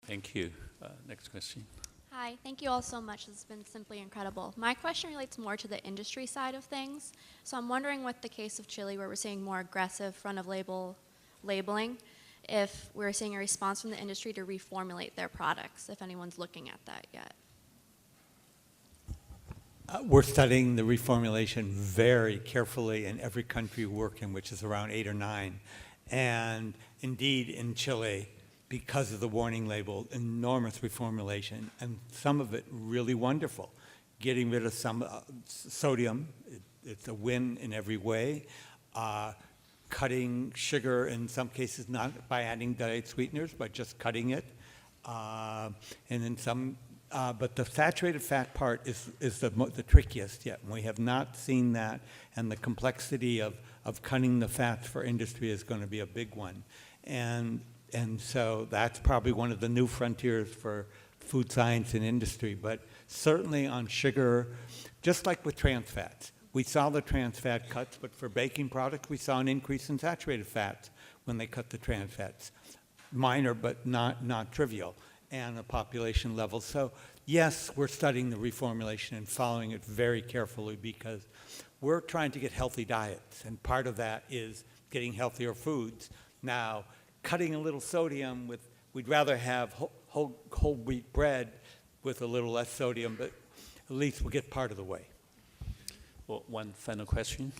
Thank you. Next question. Hi, thank you all so much. This has been simply incredible. My question relates more to the industry side of things. So I'm wondering, with the case of chili, where we're seeing more aggressive front-of-label labeling, if we're seeing a response from the industry to reformulate their products, if anyone's looking at that yet. We're studying the reformulation very carefully in every country we work in, which is around 8 or 9. And indeed, in Chile, because of the warning label, enormous reformulation, and some of it really wonderful. Getting rid of some sodium, it's a win in every way. Cutting sugar, in some cases, not by adding diet sweeteners, but just cutting it. And in some, but the saturated fat part is the trickiest yet. We have not seen that, and the complexity of cutting the fats for industry is going to be a big one. And so that's probably one of the new frontiers for food science and industry. But certainly on sugar, just like with trans fats, we saw the trans fat cuts, but for baking products, we saw an increase in saturated fats when they cut the trans fats. Minor, but not trivial, and a population level. So yes, we're studying the reformulation and following it very carefully, because we're trying to get healthy diets, and part of that is getting healthier foods. Now, cutting a little sodium we'd rather have whole wheat bread with a little less sodium, but at least we'll get part of the way. Well, one final question.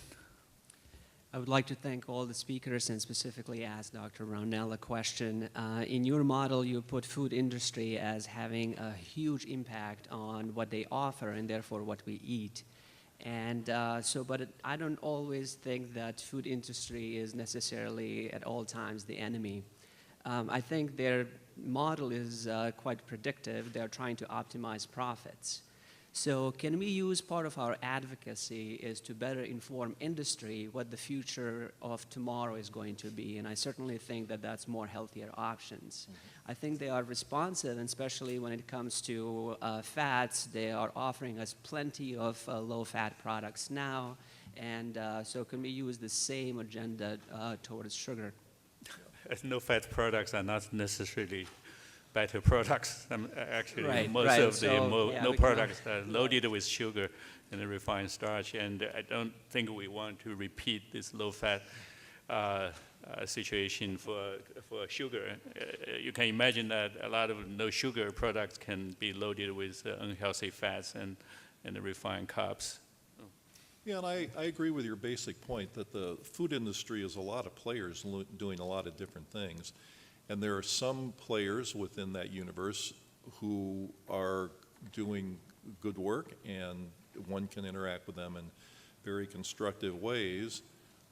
I would like to thank all the speakers and specifically ask Dr. Roundell a question. In your model, you put food industry as having a huge impact on what they offer and therefore what we eat. And but I don't always think that food industry is necessarily at all times the enemy. I think their model is quite predictive. They're trying to optimize profits. So can we use part of our advocacy is to better inform industry what the future of tomorrow is going to be? And I certainly think that that's more healthier options. I think they are responsive, and especially when it comes to fats, they are offering us plenty of low-fat products now. And so can we use the same agenda towards sugar? No-fat products are not necessarily better products. Actually, Right, most right. of the So, products are loaded with sugar and the refined starch, and I don't think we want to repeat this low-fat situation for sugar. You can imagine that a lot of no-sugar products can be loaded with unhealthy fats and the refined carbs. Yeah, and I agree with your basic point that the food industry is a lot of players doing a lot of different things. And there are some players within that universe who are doing good work, and one can interact with them in very constructive ways.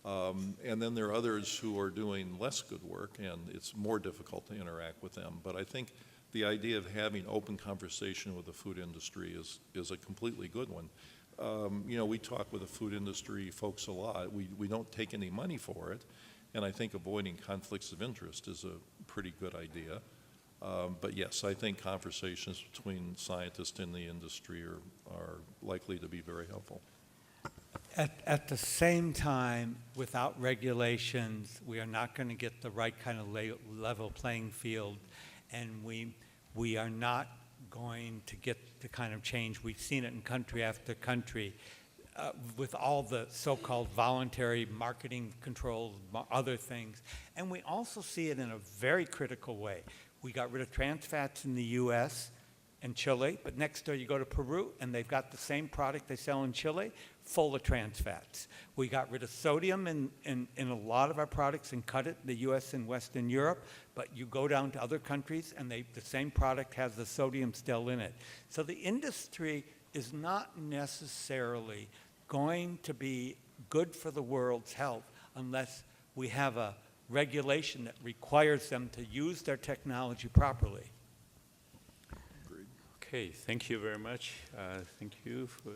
And then there are others who are doing less good work, and it's more difficult to interact with them. But I think the idea of having open conversation with the food industry is a completely good one. You know, we talk with the food industry folks a lot. We don't take any money for it. And I think avoiding conflicts of interest is a pretty good idea. But yes, I think conversations between scientists in the industry are likely to be very helpful. At the same time, without regulations, we are not going to get the right kind of level playing field, and we are not going to get the kind of change. We've seen it in country after country. With all the so-called voluntary marketing controls, other things. And we also see it in a very critical way. We got rid of trans fats in the US and Chile, but next door you go to Peru and they've got the same product they sell in Chile, full of trans fats. We got rid of sodium in a lot of our products and cut it, the US and Western Europe, but you go down to other countries and the same product has the sodium still in it. So the industry is not necessarily going to be good for the world's health unless we have a regulation that requires them to use their technology properly. Agreed. Okay, thank you very much. Thank you for